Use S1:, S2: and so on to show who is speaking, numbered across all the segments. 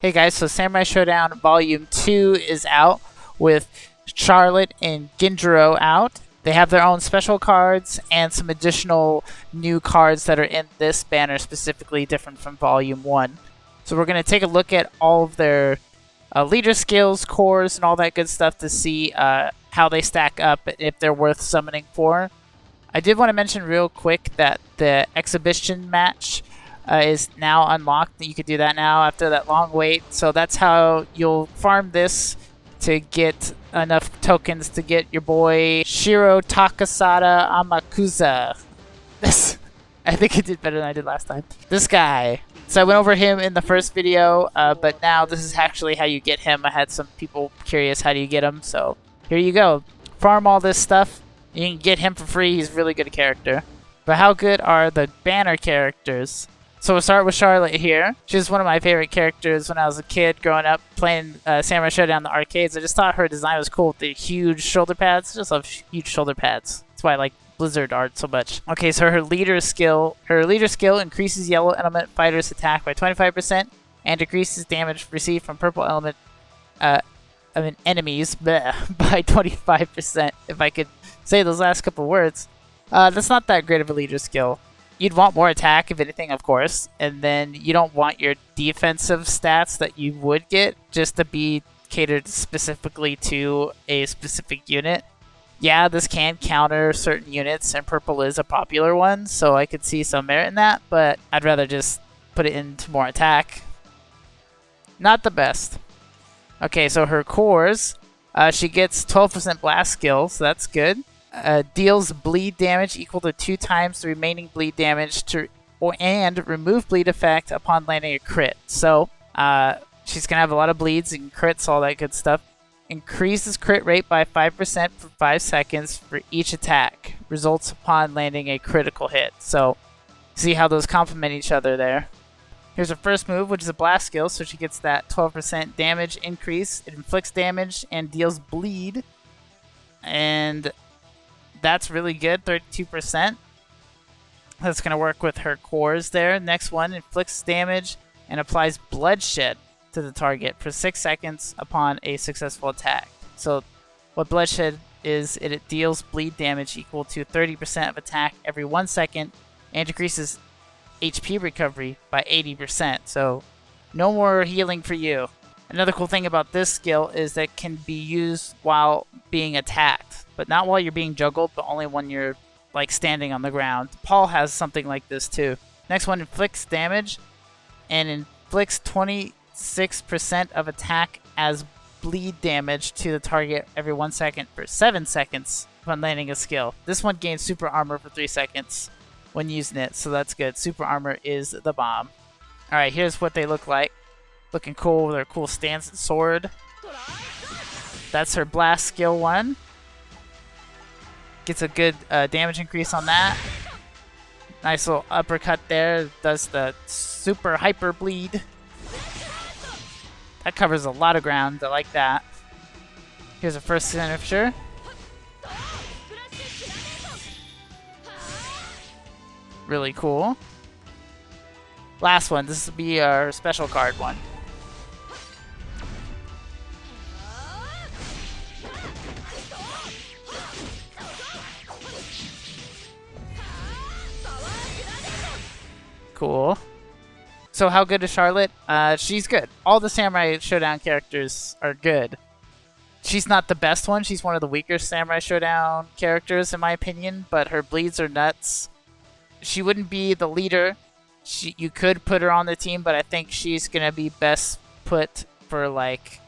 S1: Hey guys, so Samurai Shodown Volume 2 is out with Charlotte and Ginjiro out. They have their own special cards and some additional new cards that are in this banner specifically different from Volume 1. So we're going to take a look at all of their leader skills, cores, and all that good stuff to see how they stack up and if they're worth summoning for. I did want to mention real quick that the exhibition match is now unlocked. You could do that now after that long wait. So that's how you'll farm this to get enough tokens to get your boy Shiro Takasada Amakusa. This, I think I did better than I did last time. This guy. So I went over him in the first video, but now this is actually how you get him. I had some people curious how do you get him, so here you go. Farm all this stuff. You can get him for free. He's a really good character. But how good are the banner characters? So we'll start with Charlotte here. She's one of my favorite characters when I was a kid growing up playing Samurai Shodown in the arcades. I just thought her design was cool with the huge shoulder pads. I just love huge shoulder pads. That's why I like Blizzard art so much. Okay, so her leader skill increases yellow element fighters' attack by 25% and decreases damage received from purple element enemies by 25%. If I could say those last couple words. That's not that great of a leader skill. You'd want more attack, if anything, of course, and then you don't want your defensive stats that you would get just to be catered specifically to a specific unit. Yeah, this can counter certain units, and purple is a popular one, so I could see some merit in that, but I'd rather just put it into more attack. Not the best. Okay, so her cores, she gets 12% blast skill, so that's good. Deals bleed damage equal to 2 times the remaining bleed damage and remove bleed effect upon landing a crit. So she's gonna have a lot of bleeds and crits, all that good stuff. Increases crit rate by 5% for 5 seconds for each attack. Results upon landing a critical hit. So see how those complement each other there. Here's her first move, which is a blast skill, so she gets that 12% damage increase. It inflicts damage and deals bleed. And that's really good, 32%. That's going to work with her cores there. Next one, inflicts damage and applies bloodshed to the target for 6 seconds upon a successful attack. So what bloodshed is, it deals bleed damage equal to 30% of attack every 1 second and decreases HP recovery by 80%. So no more healing for you. Another cool thing about this skill is that it can be used while being attacked, but not while you're being juggled, but only when you're like standing on the ground. Paul has something like this too. Next one, inflicts damage and inflicts 26% of attack as bleed damage to the target every 1 second for 7 seconds when landing a skill. This one gains super armor for 3 seconds when using it, so that's good. Super armor is the bomb. Alright, here's what they look like. Looking cool with her cool stance and sword. That's her blast skill 1. Gets a good damage increase on that. Nice little uppercut there. Does the super hyper bleed. That covers a lot of ground. I like that. Here's a first finisher. Really cool. Last one. This will be our special card one. Cool. So how good is Charlotte? She's good. All the Samurai Shodown characters are good. She's not the best one. She's one of the weaker Samurai Shodown characters in my opinion, but her bleeds are nuts. She wouldn't be the leader. You could put her on the team, but I think she's going to be best put for like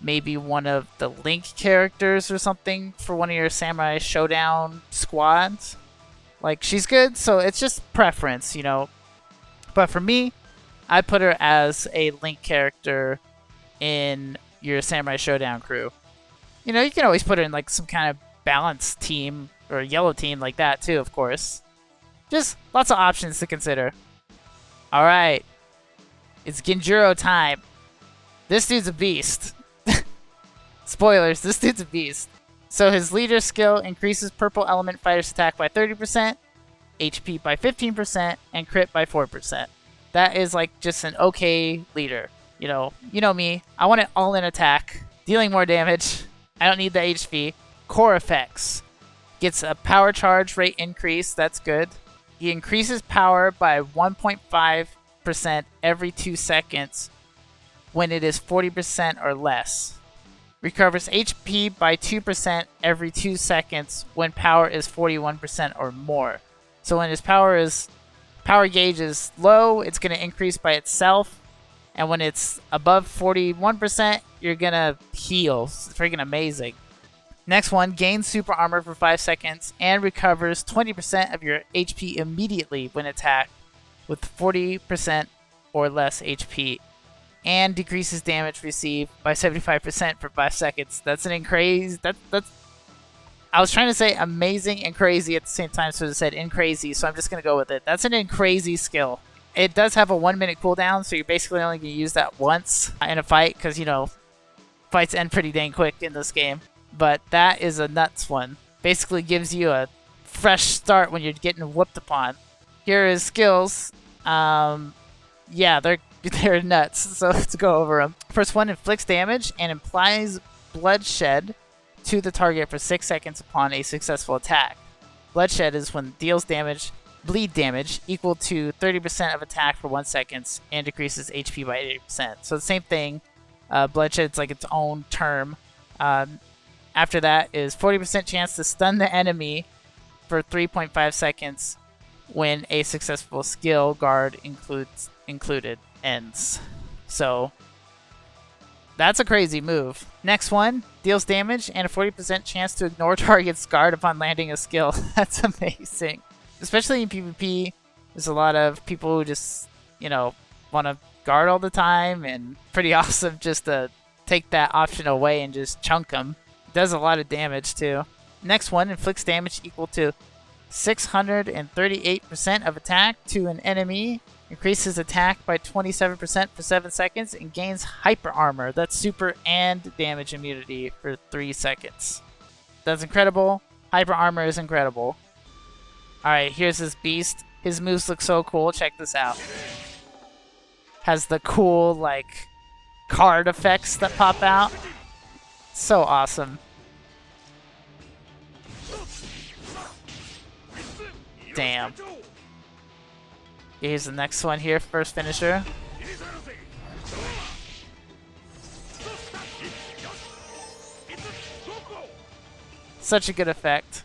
S1: maybe one of the Link characters or something for one of your Samurai Shodown squads. Like, she's good, so it's just preference, you know. But for me, I put her as a Link character in your Samurai Shodown crew. You know, you can always put her in like some kind of balanced team or yellow team like that too, of course. Just lots of options to consider. Alright. It's Ginjiro time. This dude's a beast. Spoilers, this dude's a beast. So his leader skill increases purple element fighter's attack by 30%, HP by 15%, and crit by 4%. That is like just an okay leader. you know me. I want it all in attack, dealing more damage. I don't need the HP. Core effects. Gets a power charge rate increase. That's good. He increases power by 1.5% every 2 seconds when it is 40% or less. Recovers HP by 2% every 2 seconds when power is 41% or more. So when his power gauge is low, it's going to increase by itself. And when it's above 41%, you're going to heal. It's freaking amazing. Next one, gains super armor for 5 seconds and recovers 20% of your HP immediately when attacked with 40% or less HP. And decreases damage received by 75% for 5 seconds. That's an crazy. That's. I was trying to say amazing and crazy at the same time, so it said in crazy. So I'm just gonna go with it. That's an in crazy skill. It does have a 1 minute cooldown, so you're basically only gonna use that once in a fight, because fights end pretty dang quick in this game. But that is a nuts one. Basically gives you a fresh start when you're getting whooped upon. Here is skills. Yeah, they're nuts, so let's go over them. First one, inflicts damage and implies bloodshed to the target for 6 seconds upon a successful attack. Bloodshed is when it deals bleed damage equal to 30% of attack for 1 second and decreases HP by 80%. So the same thing. Bloodshed's like its own term. After that is 40% chance to stun the enemy for 3.5 seconds when a successful skill guard included ends. So that's a crazy move. Next one, deals damage and a 40% chance to ignore target's guard upon landing a skill. That's amazing. Especially in PvP, there's a lot of people who just, want to guard all the time, and pretty awesome just to take that option away and just chunk them. Does a lot of damage too. Next one, inflicts damage equal to 638% of attack to an enemy. Increases attack by 27% for 7 seconds and gains hyper armor. That's super and damage immunity for 3 seconds. That's incredible. Hyper armor is incredible. Alright, here's this beast. His moves look so cool. Check this out. Has the cool, card effects that pop out. So awesome. Damn. Here's the next one here, first finisher. Such a good effect.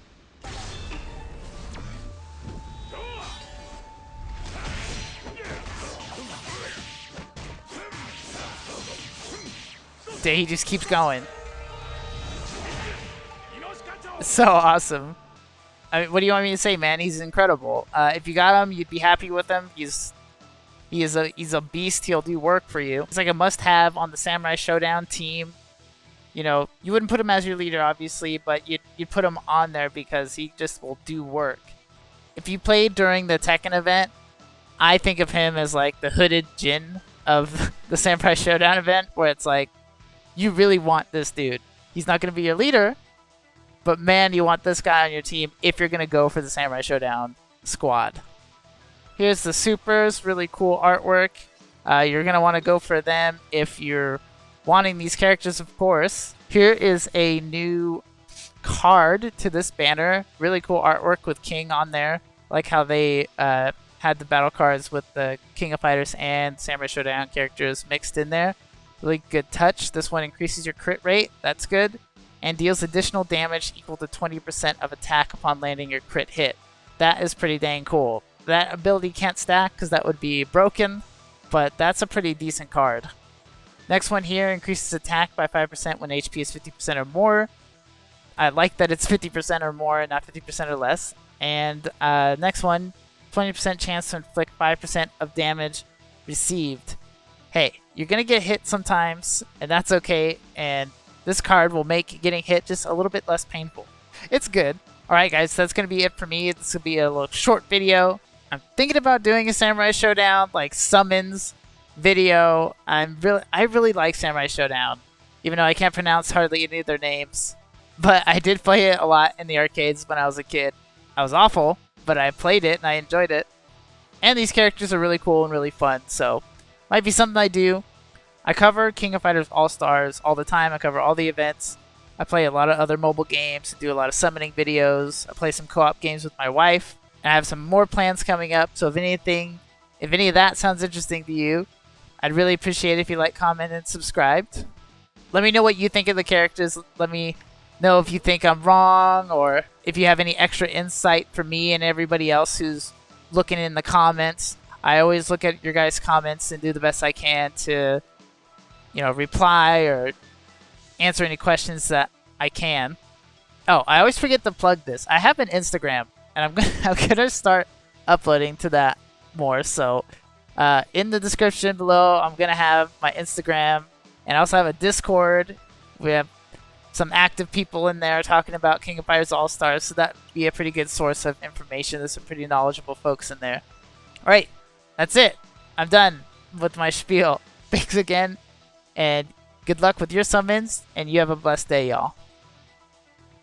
S1: He just keeps going. It's so awesome. I mean, what do you want me to say, man? He's incredible. If you got him, you'd be happy with him. He's a beast. He'll do work for you. It's like a must-have on the Samurai Shodown team. You wouldn't put him as your leader, obviously, but you'd put him on there because he just will do work. If you played during the Tekken event, I think of him as like the hooded Jin of the Samurai Shodown event, where it's like, you really want this dude. He's not going to be your leader, but man, you want this guy on your team if you're going to go for the Samurai Shodown squad. Here's the supers, really cool artwork. You're going to want to go for them if you're wanting these characters, of course. Here is a new card to this banner. Really cool artwork with King on there. I like how they had the battle cards with the King of Fighters and Samurai Shodown characters mixed in there. Really good touch. This one increases your crit rate. That's good. And deals additional damage equal to 20% of attack upon landing your crit hit. That is pretty dang cool. That ability can't stack because that would be broken, but that's a pretty decent card. Next one here, increases attack by 5% when HP is 50% or more. I like that it's 50% or more, not 50% or less. And next one, 20% chance to inflict 5% of damage received. Hey, you're going to get hit sometimes, and that's okay, and this card will make getting hit just a little bit less painful. It's good. Alright guys, that's going to be it for me. This will be a little short video. I'm thinking about doing a Samurai Shodown, summons video. I really like Samurai Shodown, even though I can't pronounce hardly any of their names. But I did play it a lot in the arcades when I was a kid. I was awful, but I played it and I enjoyed it. And these characters are really cool and really fun, so might be something I do. I cover King of Fighters All-Stars all the time. I cover all the events. I play a lot of other mobile games, do a lot of summoning videos. I play some co-op games with my wife. And I have some more plans coming up. So if any of that sounds interesting to you, I'd really appreciate it if you like, comment, and subscribed. Let me know what you think of the characters. Let me know if you think I'm wrong, or if you have any extra insight for me and everybody else who's looking in the comments. I always look at your guys' comments and do the best I can to, reply or answer any questions that I can. Oh, I always forget to plug this. I have an Instagram, and I'm gonna start uploading to that more. So, in the description below, I'm gonna have my Instagram, and I also have a Discord. We have some active people in there talking about King of Fighters All-Stars, so that'd be a pretty good source of information. There's some pretty knowledgeable folks in there. All right, that's it. I'm done with my spiel. Thanks again, and good luck with your summons, and you have a blessed day, y'all.